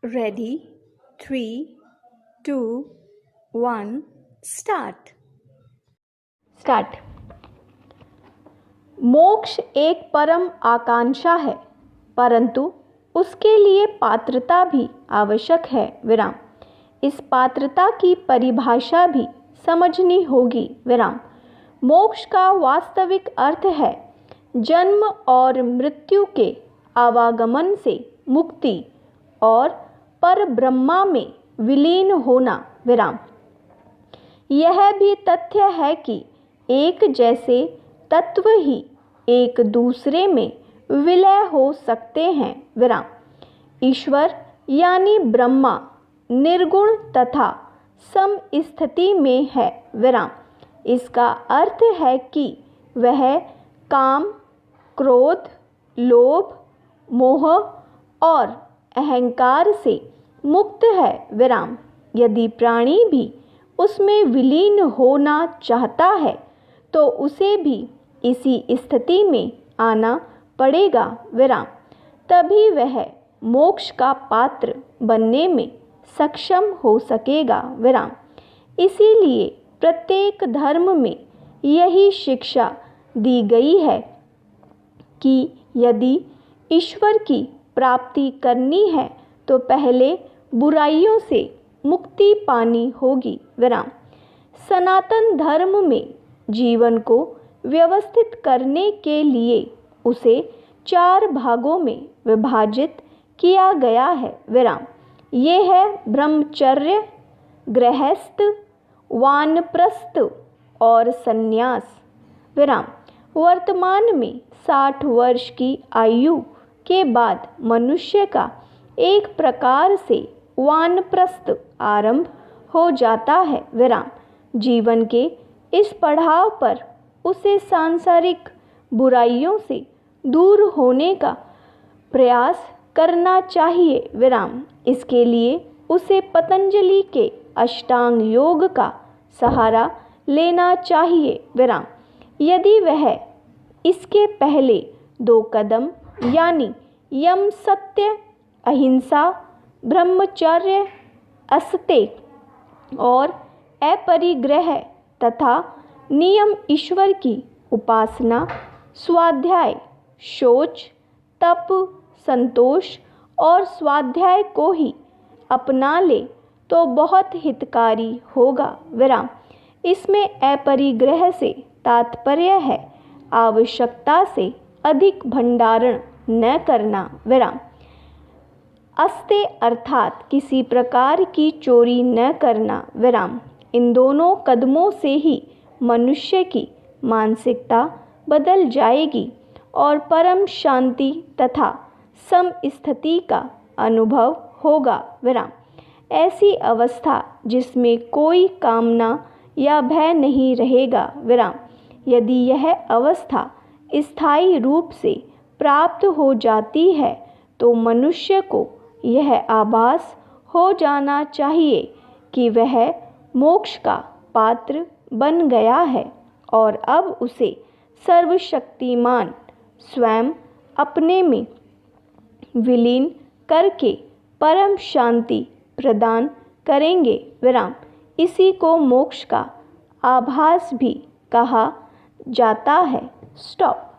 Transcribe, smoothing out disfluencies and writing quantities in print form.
Ready? 3, 2, 1, start. मोक्ष एक परम आकांक्षा है, परंतु उसके लिए पात्रता भी आवश्यक है। विराम। इस पात्रता की परिभाषा भी समझनी होगी। विराम। मोक्ष का वास्तविक अर्थ है जन्म और मृत्यु के आवागमन से मुक्ति और पर ब्रह्मा में विलीन होना। विराम। यह भी तथ्य है कि एक जैसे तत्व ही एक दूसरे में विलय हो सकते हैं। विराम। ईश्वर यानी ब्रह्मा निर्गुण तथा सम स्थिति में है। विराम। इसका अर्थ है कि वह काम, क्रोध, लोभ, मोह और अहंकार से मुक्त है। विराम। यदि प्राणी भी उसमें विलीन होना चाहता है तो उसे भी इसी स्थिति में आना पड़ेगा। विराम। तभी वह मोक्ष का पात्र बनने में सक्षम हो सकेगा। विराम। इसीलिए प्रत्येक धर्म में यही शिक्षा दी गई है कि यदि ईश्वर की प्राप्ति करनी है तो पहले बुराइयों से मुक्ति पानी होगी। विराम। सनातन धर्म में जीवन को व्यवस्थित करने के लिए उसे 4 भागों में विभाजित किया गया है। विराम। ये है ब्रह्मचर्य, गृहस्थ, वानप्रस्थ और संन्यास। विराम। वर्तमान में 60 वर्ष की आयु के बाद मनुष्य का एक प्रकार से वानप्रस्थ आरंभ हो जाता है। विराम। जीवन के इस पड़ाव पर उसे सांसारिक बुराइयों से दूर होने का प्रयास करना चाहिए। विराम। इसके लिए उसे पतंजलि के अष्टांग योग का सहारा लेना चाहिए। विराम। यदि वह इसके पहले 2 कदम यानी यम, सत्य, अहिंसा, ब्रह्मचर्य, अस्तेय और अपरिग्रह तथा नियम, ईश्वर की उपासना, स्वाध्याय, शौच, तप, संतोष और स्वाध्याय को ही अपना ले तो बहुत हितकारी होगा। विराम। इसमें अपरिग्रह से तात्पर्य है आवश्यकता से अधिक भंडारण न करना। विराम। अस्तेय अर्थात किसी प्रकार की चोरी न करना। विराम। इन दोनों कदमों से ही मनुष्य की मानसिकता बदल जाएगी और परम शांति तथा सम स्थिति का अनुभव होगा। विराम। ऐसी अवस्था जिसमें कोई कामना या भय नहीं रहेगा। विराम। यदि यह अवस्था स्थायी रूप से प्राप्त हो जाती है तो मनुष्य को यह आभास हो जाना चाहिए कि वह मोक्ष का पात्र बन गया है और अब उसे सर्वशक्तिमान स्वयं अपने में विलीन करके परम शांति प्रदान करेंगे। विराम। इसी को मोक्ष का आभास भी कहा जाता है। स्टॉप।